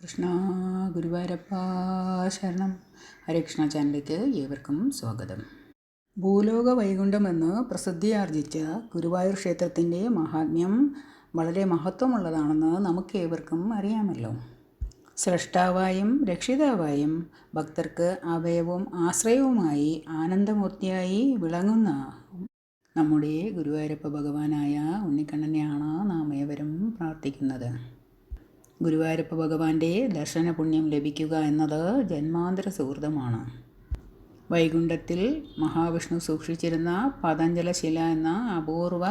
കൃഷ്ണ ഗുരുവായൂരപ്പ ശരണം. ഹരകൃഷ്ണ ചാനലിലേക്ക് ഏവർക്കും സ്വാഗതം. ഭൂലോക വൈകുണ്ഠമെന്ന് പ്രസിദ്ധിയാർജിച്ച ഗുരുവായൂർ ക്ഷേത്രത്തിൻ്റെ മഹാത്മ്യം വളരെ മഹത്വമുള്ളതാണെന്ന് നമുക്കേവർക്കും അറിയാമല്ലോ. സ്രഷ്ടാവായും രക്ഷിതാവായും ഭക്തർക്ക് അഭയവും ആശ്രയവുമായി ആനന്ദമൂർത്തിയായി വിളങ്ങുന്ന നമ്മുടെ ഗുരുവായൂരപ്പ ഭഗവാനായ ഉണ്ണിക്കണ്ണനെയാണ് നാം ഏവരും പ്രാർത്ഥിക്കുന്നത്. ഗുരുവായൂരപ്പ ഭഗവാന്റെ ദർശന പുണ്യം ലഭിക്കുക എന്നത് ജന്മാന്തര സുഹൃതമാണ്. വൈകുണ്ഠത്തിൽ മഹാവിഷ്ണു സൂക്ഷിച്ചിരുന്ന പതഞ്ജലശില എന്ന അപൂർവ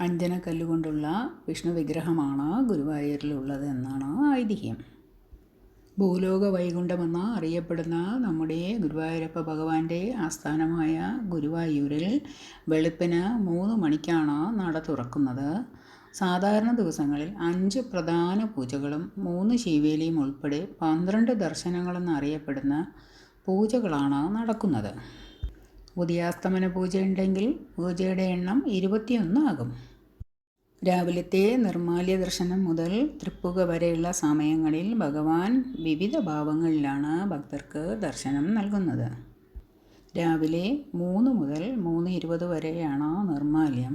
അഞ്ജനക്കല്ലുകൊണ്ടുള്ള വിഷ്ണു വിഗ്രഹമാണ് ഗുരുവായൂരിലുള്ളത് എന്നാണ് ഐതിഹ്യം. ഭൂലോക വൈകുണ്ഠമെന്ന് അറിയപ്പെടുന്ന നമ്മുടെ ഗുരുവായൂരപ്പ ഭഗവാന്റെ ആസ്ഥാനമായ ഗുരുവായൂരിൽ വെളുപ്പിന് 3 മണിക്കാണ് നട തുറക്കുന്നത്. സാധാരണ ദിവസങ്ങളിൽ 5 പ്രധാന പൂജകളും 3 ശീവേലിയും ഉൾപ്പെടെ 12 ദർശനങ്ങളെന്നറിയപ്പെടുന്ന പൂജകളാണ് നടക്കുന്നത്. ഉദയാസ്തമന പൂജയുണ്ടെങ്കിൽ പൂജയുടെ എണ്ണം 21 ആകും. രാവിലത്തെ നിർമ്മാല്യ ദർശനം മുതൽ തൃപ്പുക വരെയുള്ള സമയങ്ങളിൽ ഭഗവാൻ വിവിധ ഭാവങ്ങളിലാണ് ഭക്തർക്ക് ദർശനം നൽകുന്നത്. രാവിലെ 3 മുതൽ 3:20 വരെയാണ് നിർമ്മാല്യം.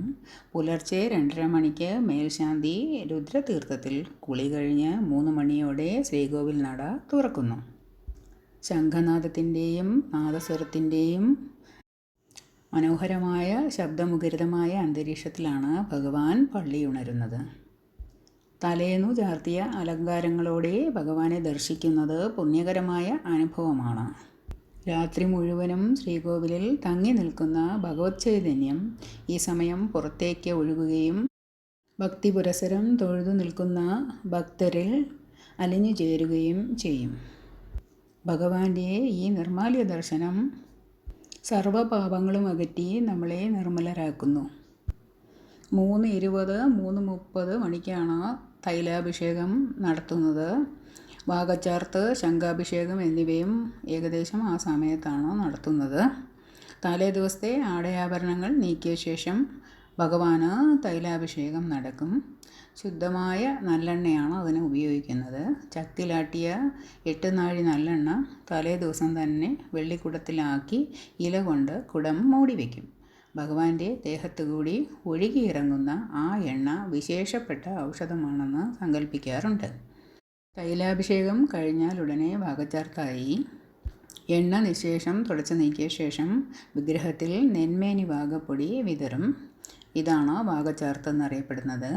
പുലർച്ചെ 2:30 മണിക്ക് മേൽശാന്തി രുദ്രതീർത്ഥത്തിൽ കുളി കഴിഞ്ഞ് 3 മണിയോടെ ശ്രീകോവിൽ നട തുറക്കുന്നു. ശംഖനാദത്തിൻ്റെയും നാദസ്വരത്തിൻ്റെയും മനോഹരമായ ശബ്ദമുഖരിതമായ അന്തരീക്ഷത്തിലാണ് ഭഗവാൻ പള്ളിയുണരുന്നത്. തലേന്നു ചാർത്തിയ അലങ്കാരങ്ങളോടെ ഭഗവാനെ ദർശിക്കുന്നത് പുണ്യകരമായ അനുഭവമാണ്. രാത്രി മുഴുവനും ശ്രീകോവിലിൽ തങ്ങി നിൽക്കുന്ന ഭഗവത് ചൈതന്യം ഈ സമയം പുറത്തേക്ക് ഒഴുകുകയും ഭക്തി പുരസരം തൊഴുതു നിൽക്കുന്ന ഭക്തരിൽ അലിഞ്ഞു ചേരുകയും ചെയ്യും. ഭഗവാന്റെ ഈ നിർമ്മാല്യ ദർശനം സർവപാപങ്ങളും അകറ്റി നമ്മളെ നിർമ്മലരാക്കുന്നു. 3:20, 3:30 മണിക്കാണ് തൈലാഭിഷേകം നടത്തുന്നത്. വാകച്ചാർത്ത്, ശംഖാഭിഷേകം എന്നിവയും ഏകദേശം ആ സമയത്താണ് നടത്തുന്നത്. തലേ ദിവസത്തെ ആടയാഭരണങ്ങൾ നീക്കിയ ശേഷം ഭഗവാന് തൈലാഭിഷേകം നടക്കും. ശുദ്ധമായ നല്ലെണ്ണയാണ് അതിന് ഉപയോഗിക്കുന്നത്. ചക്കിലാട്ടിയ 8 നാഴി നല്ലെണ്ണ തലേ ദിവസം തന്നെ വെള്ളിക്കുടത്തിലാക്കി ഇല കൊണ്ട് കുടം മൂടി വയ്ക്കും. ഭഗവാന്റെ ദേഹത്തു കൂടി ഒഴുകിയിറങ്ങുന്ന ആ എണ്ണ വിശേഷപ്പെട്ട ഔഷധമാണെന്ന് സങ്കല്പിക്കാറുണ്ട്. തൈലാഭിഷേകം കഴിഞ്ഞാൽ ഉടനെ വാകച്ചാർത്തായി. എണ്ണ നിശേഷം തുടച്ചു നീക്കിയ ശേഷം വിഗ്രഹത്തിൽ നെന്മേനി വാകപ്പൊടി വിതറും. ഇതാണ് വാകച്ചാർത്ത് എന്നറിയപ്പെടുന്നത്.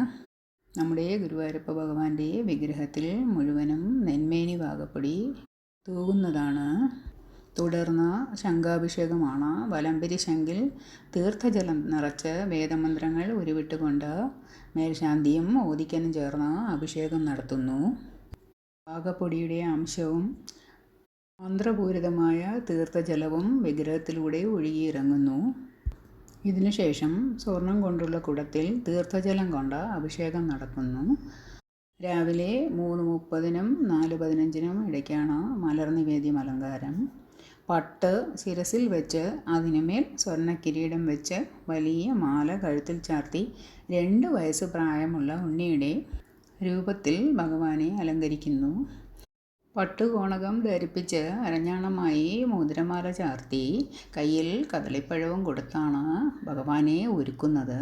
നമ്മുടെ ഗുരുവായൂരപ്പ ഭഗവാന്റെ വിഗ്രഹത്തിൽ മുഴുവനും നെന്മേനി വാകപ്പൊടി തൂകുന്നതാണ്. തുടർന്ന് ശംഖാഭിഷേകമാണ്. വലംപിരി ശംഖിൽ തീർത്ഥജലം നിറച്ച് വേദമന്ത്രങ്ങൾ ഉരുവിട്ടുകൊണ്ട് മേൽശാന്തിയും ഓദിക്കനും ചേർന്ന് അഭിഷേകം നടത്തുന്നു. വാകപ്പൊടിയുടെ അംശവും മന്ത്രപൂരിതമായ തീർത്ഥജലവും വിഗ്രഹത്തിലൂടെ ഒഴുകിയിറങ്ങുന്നു. ഇതിനുശേഷം സ്വർണം കൊണ്ടുള്ള കുടത്തിൽ തീർത്ഥജലം കൊണ്ട് അഭിഷേകം നടത്തുന്നു. രാവിലെ 3:30-നും 4:15-നും ഇടയ്ക്കാണ് മലർനിവേദ്യം അലങ്കാരം. പട്ട് ശിരസിൽ വെച്ച് അതിനുമേൽ സ്വർണ്ണക്കിരീടം വെച്ച് വലിയ മാല കഴുത്തിൽ ചാർത്തി 2 വയസ്സ് പ്രായമുള്ള ഉണ്ണിയുടെ രൂപത്തിൽ ഭഗവാനെ അലങ്കരിക്കുന്നു. പട്ടുകോണകം ധരിപ്പിച്ച് അരഞ്ഞാണമായി മോതിരമാല ചാർത്തി കയ്യിൽ കദളിപ്പഴവും കൊടുത്താണ് ഭഗവാനെ ഒരുക്കുന്നത്.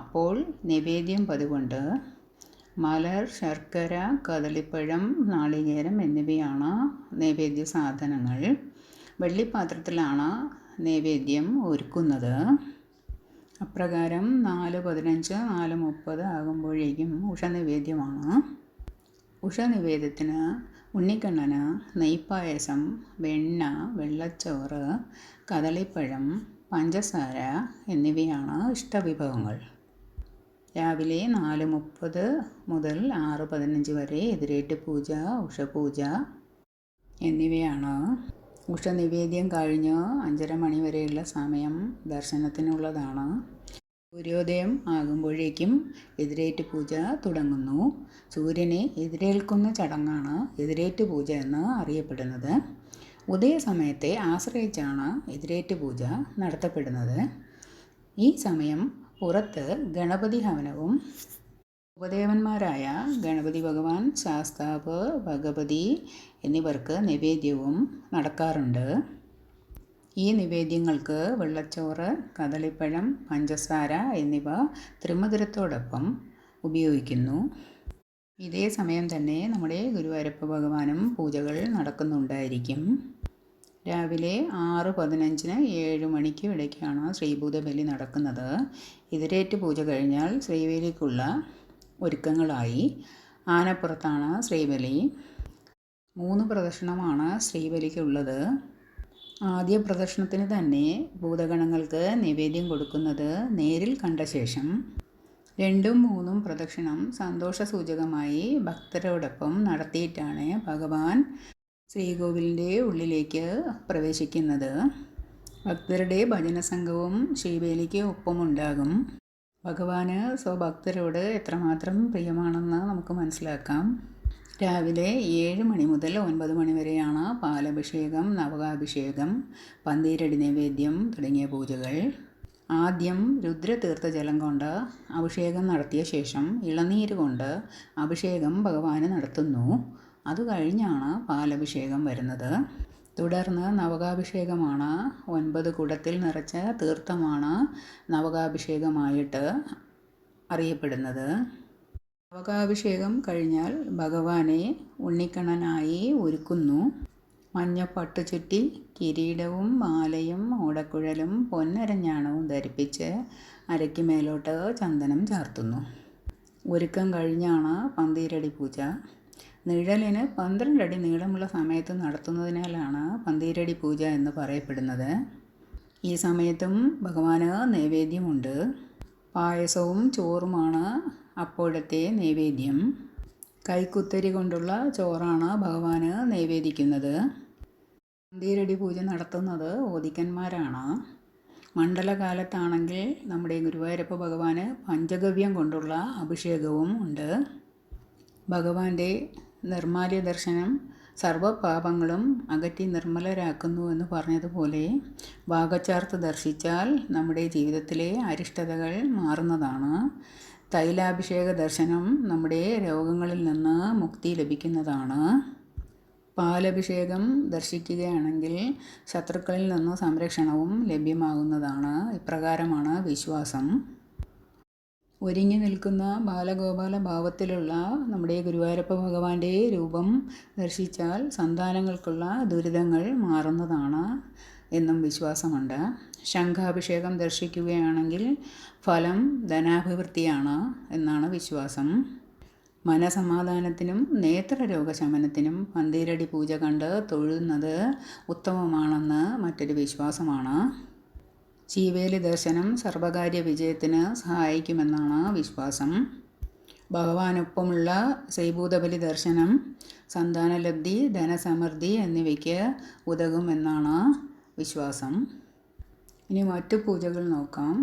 അപ്പോൾ നിവേദ്യം പതിവുണ്ട്. മലർ, ശർക്കര, കദളിപ്പഴം, നാളികേരം എന്നിവയാണ് നൈവേദ്യ സാധനങ്ങൾ. വെള്ളിപ്പാത്രത്തിലാണ് നൈവേദ്യം ഒരുക്കുന്നത്. അപ്രകാരം 4:15, 4:30 ആകുമ്പോഴേക്കും ഉഷനിവേദ്യമാണ്. ഉഷനിവേദ്യത്തിന് ഉണ്ണിക്കണ്ണന് നെയ്പ്പായസം, വെണ്ണ, വെള്ളച്ചോറ്, കദളിപ്പഴം, പഞ്ചസാര എന്നിവയാണ് ഇഷ്ടവിഭവങ്ങൾ. രാവിലെ 4:30 മുതൽ 6:15 വരെ എതിരേറ്റ് പൂജ, ഉഷപൂജ എന്നിവയാണ്. ഉഷനിവേദ്യം കഴിഞ്ഞ് 5:30 മണി വരെയുള്ള സമയം ദർശനത്തിനുള്ളതാണ്. സൂര്യോദയം ആകുമ്പോഴേക്കും എതിരേറ്റ് പൂജ തുടങ്ങുന്നു. സൂര്യനെ എതിരേൽക്കുന്ന ചടങ്ങാണ് എതിരേറ്റ് പൂജ എന്ന് അറിയപ്പെടുന്നത്. ഉദയസമയത്തെ ആശ്രയിച്ചാണ് എതിരേറ്റ് പൂജ നടത്തപ്പെടുന്നത്. ഈ സമയം പുറത്ത് ഗണപതി ഹവനവും ഉപദേവന്മാരായ ഗണപതി ഭഗവാൻ, ശാസ്താവ്, ഭഗവതി എന്നിവർക്ക് നിവേദ്യവും നടക്കാറുണ്ട്. ഈ നിവേദ്യങ്ങൾക്ക് വെള്ളച്ചോറ്, കദളിപ്പഴം, പഞ്ചസാര എന്നിവ തിരുമധുരത്തോടൊപ്പം ഉപയോഗിക്കുന്നു. ഇതേ സമയം തന്നെ നമ്മുടെ ഗുരുവായൂരപ്പ ഭഗവാനും പൂജകൾ നടക്കുന്നുണ്ടായിരിക്കും. രാവിലെ 6:15 7 മണിക്ക് ഇടയ്ക്കാണ് ശ്രീഭൂതബലി നടക്കുന്നത്. എതിരേറ്റ് പൂജ കഴിഞ്ഞാൽ ശ്രീവേലിക്കുള്ള ഒരുക്കങ്ങളായി. ആനപ്പുറത്താണ് ശ്രീബലി. 3 പ്രദക്ഷിണമാണ് ശ്രീബലിക്കുള്ളത്. ആദ്യ പ്രദക്ഷിണത്തിന് തന്നെ ഭൂതഗണങ്ങൾക്ക് നിവേദ്യം കൊടുക്കുന്നത് നേരിൽ കണ്ട ശേഷം 2ഉം 3ഉം പ്രദക്ഷിണം സന്തോഷസൂചകമായി ഭക്തരോടൊപ്പം നടത്തിയിട്ടാണ് ഭഗവാൻ ശ്രീകോവിലിൻ്റെ ഉള്ളിലേക്ക് പ്രവേശിക്കുന്നത്. ഭക്തരുടെ ഭജനസംഘവും ശ്രീവേലിക്ക് ഒപ്പമുണ്ടാകും. ഭഗവാന് സ്വഭക്തരോട് എത്രമാത്രം പ്രിയമാണെന്ന് നമുക്ക് മനസ്സിലാക്കാം. രാവിലെ 7 മണി മുതൽ 9 മണി വരെയാണ് പാലഭിഷേകം, നവകാഭിഷേകം, പന്തീരടി നൈവേദ്യം തുടങ്ങിയ പൂജകൾ. ആദ്യം രുദ്രതീർത്ഥജലം കൊണ്ട് അഭിഷേകം നടത്തിയ ശേഷം ഇളനീര് കൊണ്ട് അഭിഷേകം ഭഗവാന് നടത്തുന്നു. അത് കഴിഞ്ഞാണ് പാലഭിഷേകം വരുന്നത്. തുടർന്ന് നവകാഭിഷേകമാണ്. 9 കുടത്തിൽ നിറച്ച തീർത്ഥമാണ് നവകാഭിഷേകമായിട്ട് അറിയപ്പെടുന്നത്. നവകാഭിഷേകം കഴിഞ്ഞാൽ ഭഗവാനെ ഉണ്ണിക്കണ്ണനായി ഒരുക്കുന്നു. മഞ്ഞപ്പട്ട് ചുറ്റി കിരീടവും മാലയും ഓടക്കുഴലും പൊന്നരഞ്ഞാണവും ധരിപ്പിച്ച് അരയ്ക്ക് മേലോട്ട് ചന്ദനം ചാർത്തുന്നു. ഒരുക്കം കഴിഞ്ഞാണ് പന്തീരടി പൂജ. നിഴലിന് 12 അടി നീളമുള്ള സമയത്ത് നടത്തുന്നതിനാലാണ് പന്തീരടി പൂജ എന്ന് പറയപ്പെടുന്നത്. ഈ സമയത്തും ഭഗവാന് നൈവേദ്യമുണ്ട്. പായസവും ചോറുമാണ് അപ്പോഴത്തെ നൈവേദ്യം. കൈക്കുത്തരി കൊണ്ടുള്ള ചോറാണ് ഭഗവാന് നൈവേദിക്കുന്നത്. പന്തീരടി പൂജ നടത്തുന്നത് ഓദിക്കന്മാരാണ്. മണ്ഡലകാലത്താണെങ്കിൽ നമ്മുടെ ഗുരുവായൂരപ്പ ഭഗവാന് പഞ്ചഗവ്യം കൊണ്ടുള്ള അഭിഷേകവും ഉണ്ട്. ഭഗവാന്റെ നിർമ്മാല്യ ദർശനം സർവ്വപാപങ്ങളും അകറ്റി നിർമ്മലരാക്കുന്നു എന്ന് പറഞ്ഞതുപോലെ വാഗച്ചാർത്ത് ദർശിച്ചാൽ നമ്മുടെ ജീവിതത്തിലെ അരിഷ്ടതകൾ മാറുന്നതാണ്. തൈലാഭിഷേക ദർശനം നമ്മുടെ രോഗങ്ങളിൽ നിന്ന് മുക്തി ലഭിക്കുന്നതാണ്. പാലഭിഷേകം ദർശിക്കുകയാണെങ്കിൽ ശത്രുക്കളിൽ നിന്ന് സംരക്ഷണവും ലഭ്യമാകുന്നതാണ്. ഇപ്രകാരമാണ് വിശ്വാസം. ഒരുങ്ങി നിൽക്കുന്ന ബാലഗോപാല ഭാവത്തിലുള്ള നമ്മുടെ ഗുരുവായൂരപ്പ ഭഗവാന്റെ രൂപം ദർശിച്ചാൽ സന്താനങ്ങൾക്കുള്ള ദുരിതങ്ങൾ മാറുന്നതാണ് എന്നും വിശ്വാസമുണ്ട്. ശംഖാഭിഷേകം ദർശിക്കുകയാണെങ്കിൽ ഫലം ധനാഭിവൃദ്ധിയാണ് എന്നാണ് വിശ്വാസം. മനസമാധാനത്തിനും നേത്രരോഗശമനത്തിനും പന്തീരടി പൂജ കണ്ട് തൊഴുന്നത് ഉത്തമമാണെന്ന് മറ്റൊരു വിശ്വാസമാണ്. ശീവേലി ദർശനം സർവകാര്യ വിജയത്തിന് സഹായിക്കുമെന്നാണ് വിശ്വാസം. ഭഗവാനൊപ്പമുള്ള ശ്രീഭൂതബലി ദർശനം സന്താനലബ്ധി, ധനസമൃദ്ധി എന്നിവയ്ക്ക് ഉതകുമെന്നാണ് വിശ്വാസം. ഇനി മറ്റു പൂജകൾ നോക്കാം.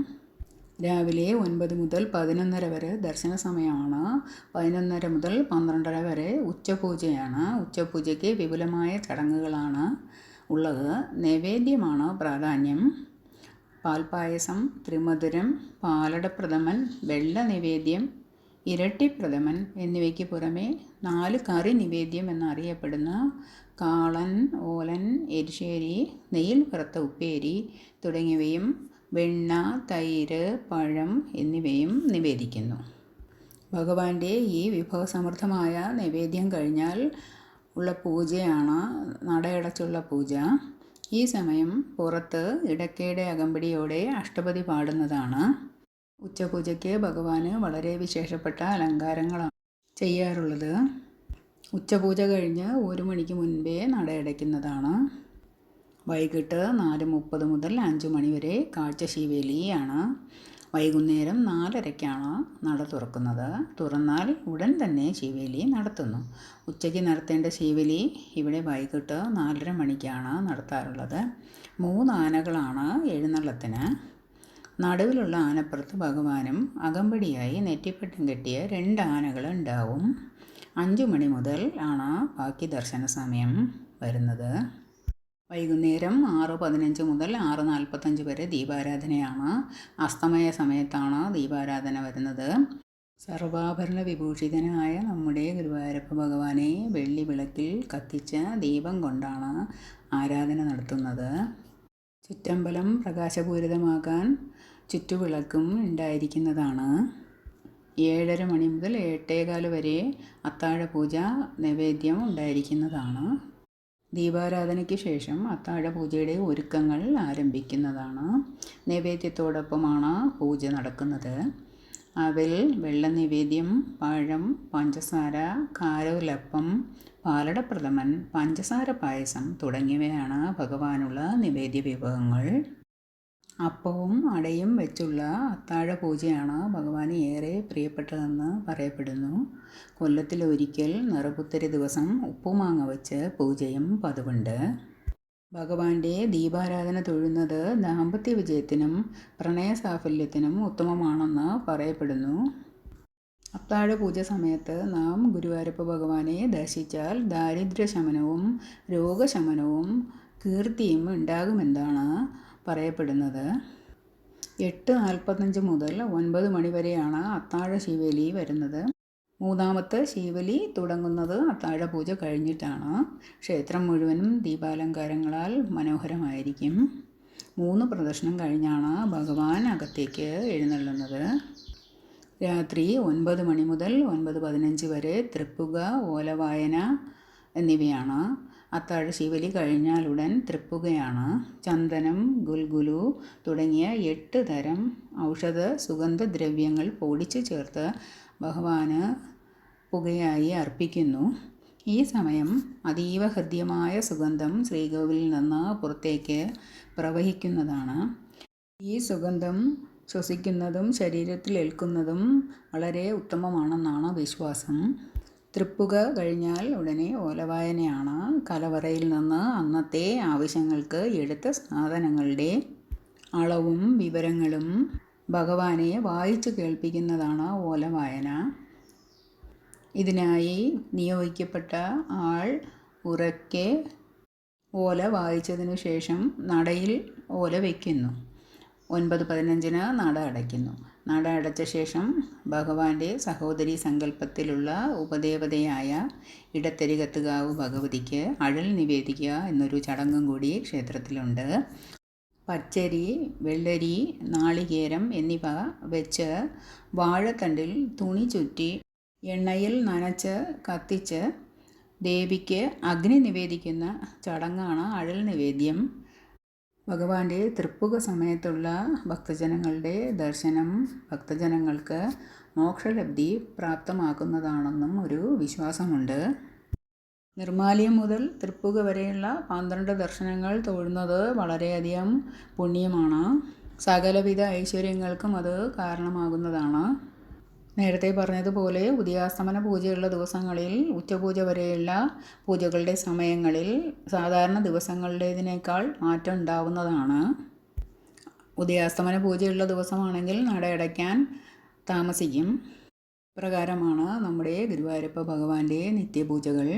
രാവിലെ 9 മുതൽ 11:30 വരെ ദർശന സമയമാണ്. 11:30 മുതൽ 12:30 വരെ ഉച്ചപൂജയാണ്. ഉച്ചപൂജയ്ക്ക് വിപുലമായ ചടങ്ങുകളാണ് ഉള്ളത്. നൈവേദ്യമാണ് പ്രാധാന്യം. പാൽപ്പായസം, ത്രിമധുരം, പാലടപ്രഥമൻ, വെള്ള നിവേദ്യം, ഇരട്ടിപ്രഥമൻ എന്നിവയ്ക്ക് പുറമെ 4 കറി നിവേദ്യം എന്നറിയപ്പെടുന്ന കാളൻ, ഓലൻ, എരിശ്ശേരി, നെയ്യിൽ വറുത്ത ഉപ്പേരി തുടങ്ങിയവയും വെണ്ണ, തൈര്, പഴം എന്നിവയും നിവേദിക്കുന്നു. ഭഗവാന്റെ ഈ വിഭവസമൃദ്ധമായ നൈവേദ്യം കഴിഞ്ഞാൽ ഉള്ള പൂജയാണ് നടയടച്ചുള്ള പൂജ. ഈ സമയം പുറത്ത് ഇടയ്ക്കിടെ അകമ്പടിയോടെ അഷ്ടപതി പാടുന്നതാണ്. ഉച്ചപൂജയ്ക്ക് ഭഗവാന് വളരെ വിശേഷപ്പെട്ട അലങ്കാരങ്ങളാണ് ചെയ്യാറുള്ളത്. ഉച്ചപൂജ കഴിഞ്ഞ് 1 മണിക്ക് മുൻപേ നടയടയ്ക്കുന്നതാണ്. വൈകിട്ട് 4:30 മുതൽ 5 മണി വരെ കാഴ്ചശീവേലിയാണ്. വൈകുന്നേരം 4:30ക്കാണ് നട തുറക്കുന്നത്. തുറന്നാൽ ഉടൻ തന്നെ ശീവേലി നടത്തുന്നു. ഉച്ചയ്ക്ക് നടത്തേണ്ട ശീവേലി ഇവിടെ വൈകിട്ട് 4:30 മണിക്കാണ് നടത്താറുള്ളത്. 3 ആനകളാണ് എഴുന്നള്ളത്തിന്. നടുവിലുള്ള ആനപ്പുറത്ത് ഭഗവാനും അകമ്പടിയായി നെറ്റിപ്പട്ടം കെട്ടിയ 2 ആനകൾ ഉണ്ടാവും. 5 മണി മുതൽ ആണ് ബാക്കി ദർശന സമയം വരുന്നത്. വൈകുന്നേരം 6:15 മുതൽ 6:45 വരെ ദീപാരാധനയാണ്. അസ്തമയ സമയത്താണ് ദീപാരാധന വരുന്നത്. സർവാഭരണ വിഭൂഷിതനായ നമ്മുടെ ഗുരുവായൂരപ്പ ഭഗവാനെ വെള്ളി വിളക്കിൽ കത്തിച്ച ദീപം കൊണ്ടാണ് ആരാധന നടത്തുന്നത്. ചുറ്റമ്പലം പ്രകാശപൂരിതമാക്കാൻ ചുറ്റുവിളക്കും ഉണ്ടായിരിക്കുന്നതാണ്. 7:30 മണി മുതൽ 8:15 വരെ അത്താഴപൂജ നൈവേദ്യം ഉണ്ടായിരിക്കുന്നതാണ്. ദീപാരാധനയ്ക്ക് ശേഷം അത്താഴപൂജയുടെ ഒരുക്കങ്ങൾ ആരംഭിക്കുന്നതാണ്. നൈവേദ്യത്തോടൊപ്പമാണ് പൂജ നടക്കുന്നത്. അവൽ, വെള്ള നിവേദ്യം, പഴം, പഞ്ചസാര, കാരവലപ്പം, പാലടപ്രഥമൻ, പഞ്ചസാര പായസം തുടങ്ങിയവയാണ് ഭഗവാനുള്ള നിവേദ്യ വിഭവങ്ങൾ. അപ്പവും അടയും വെച്ചുള്ള അത്താഴ പൂജയാണ് ഭഗവാന് ഏറെ പ്രിയപ്പെട്ടതെന്ന് പറയപ്പെടുന്നു. കൊല്ലത്തിലൊരിക്കൽ നിറപുത്തരി ദിവസം ഉപ്പുമാങ്ങ വെച്ച് പൂജയും പതിവുണ്ട്. ഭഗവാന്റെ ദീപാരാധന തൊഴുന്നത് ദാമ്പത്യ വിജയത്തിനും പ്രണയസാഫല്യത്തിനും ഉത്തമമാണെന്ന് പറയപ്പെടുന്നു. അത്താഴ പൂജ സമയത്ത് നാം ഗുരുവായൂരപ്പ ഭഗവാനെ ദർശിച്ചാൽ ദാരിദ്ര്യശമനവും രോഗശമനവും കീർത്തിയും ഉണ്ടാകുമെന്നാണ് പറയപ്പെടുന്നത്. 8:45 മുതൽ 9 മണി വരെയാണ് അത്താഴ ശീവേലി വരുന്നത്. മൂന്നാമത്തെ ശീവേലി തുടങ്ങുന്നത് അത്താഴ പൂജ കഴിഞ്ഞിട്ടാണ്. ക്ഷേത്രം മുഴുവനും ദീപാലങ്കാരങ്ങളാൽ മനോഹരമായിരിക്കും. 3 പ്രദക്ഷിണം കഴിഞ്ഞാണ് ഭഗവാൻ അകത്തേക്ക് എഴുന്നള്ളുന്നത്. രാത്രി 9 മണി മുതൽ 9:15 വരെ തൃപ്പുക, ഓലവായന എന്നിവയാണ്. അത്താഴ ശീവേലി കഴിഞ്ഞാലുടൻ തൃപ്പുകയാണ്. ചന്ദനം, ഗുൽഗുലു തുടങ്ങിയ 8 തരം ഔഷധ സുഗന്ധദ്രവ്യങ്ങൾ പൊടിച്ചു ചേർത്ത് ഭഗവാന് പുകയായി അർപ്പിക്കുന്നു. ഈ സമയം അതീവ ഹൃദ്യമായ സുഗന്ധം ശ്രീകോവിലിൽ നിന്ന് പുറത്തേക്ക് പ്രവഹിക്കുന്നതാണ്. ഈ സുഗന്ധം ശ്വസിക്കുന്നതും ശരീരത്തിൽ ഏൽക്കുന്നതും വളരെ ഉത്തമമാണെന്നാണ് വിശ്വാസം. തൃപ്പുക കഴിഞ്ഞാൽ ഉടനെ ഓലവായനയാണ്. കലവറയിൽ നിന്ന് അന്നത്തെ ആവശ്യങ്ങൾക്ക് എടുത്ത സാധനങ്ങളുടെ അളവും വിവരങ്ങളും ഭഗവാനെ വായിച്ചു കേൾപ്പിക്കുന്നതാണ് ഓലവായന. ഇതിനായി നിയോഗിക്കപ്പെട്ട ആൾ ഉറക്കെ ഓല വായിച്ചതിനു ശേഷം നടയിൽ ഓല വയ്ക്കുന്നു. 9:15 നട അടയ്ക്കുന്നു. നട അടച്ച ശേഷം ഭഗവാന്റെ സഹോദരി സങ്കല്പത്തിലുള്ള ഉപദേവതയായ ഇടത്തരികത്തുകാവ് ഭഗവതിക്ക് അഴൽ നിവേദിക്കുക എന്നൊരു ചടങ്ങും കൂടി ക്ഷേത്രത്തിലുണ്ട്. പച്ചരി, വെള്ളരി, നാളികേരം എന്നിവ വെച്ച് വാഴത്തണ്ടിൽ തുണി ചുറ്റി എണ്ണയിൽ നനച്ച് കത്തിച്ച് ദേവിക്ക് അഗ്നി നിവേദിക്കുന്ന ചടങ്ങാണ് അഴൽ നിവേദ്യം. ഭഗവാന്റെ തൃപ്പുക സമയത്തുള്ള ഭക്തജനങ്ങളുടെ ദർശനം ഭക്തജനങ്ങൾക്ക് മോക്ഷലബ്ധി പ്രാപ്തമാക്കുന്നതാണെന്നും ഒരു വിശ്വാസമുണ്ട്. നിർമ്മാല്യം മുതൽ തൃപ്പുക വരെയുള്ള 12 ദർശനങ്ങൾ തൊഴുന്നത് വളരെയധികം പുണ്യമാണ്. സകലവിധ ഐശ്വര്യങ്ങൾക്കും അത് കാരണമാകുന്നതാണ്. നേരത്തെ പറഞ്ഞതുപോലെ ഉദയാസ്തമന പൂജയുള്ള ദിവസങ്ങളിൽ ഉച്ചപൂജ വരെയുള്ള പൂജകളുടെ സമയങ്ങളിൽ സാധാരണ ദിവസങ്ങളുടേതിനേക്കാൾ മാറ്റം ഉണ്ടാവുന്നതാണ്. ഉദയാസ്തമന പൂജയുള്ള ദിവസമാണെങ്കിൽ നട അടയ്ക്കാൻ താമസിക്കും. ഇപ്രകാരമാണ് നമ്മുടെ ഗുരുവായൂരപ്പ ഭഗവാന്റെ നിത്യപൂജകൾ.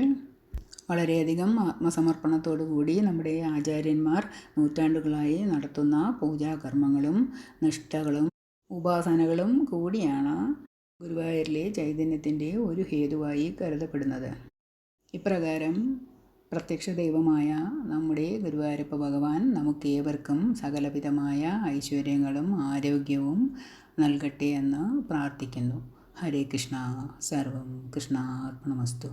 വളരെയധികം ആത്മസമർപ്പണത്തോടു കൂടി നമ്മുടെ ആചാര്യന്മാർ നൂറ്റാണ്ടുകളായി നടത്തുന്ന പൂജാകർമ്മങ്ങളും നിഷ്ഠകളും ഉപാസനകളും കൂടിയാണ് ഗുരുവായൂരിലെ ചൈതന്യത്തിൻ്റെ ഒരു ഹേതുവായി കരുതപ്പെടുന്നത്. ഇപ്രകാരം പ്രത്യക്ഷ ദൈവമായ നമ്മുടെ ഗുരുവായൂരപ്പ ഭഗവാൻ നമുക്കേവർക്കും സകലവിധമായ ഐശ്വര്യങ്ങളും ആരോഗ്യവും നൽകട്ടെ എന്ന് പ്രാർത്ഥിക്കുന്നു. ഹരേ കൃഷ്ണ. സർവം കൃഷ്ണാർപ്പണമസ്തു.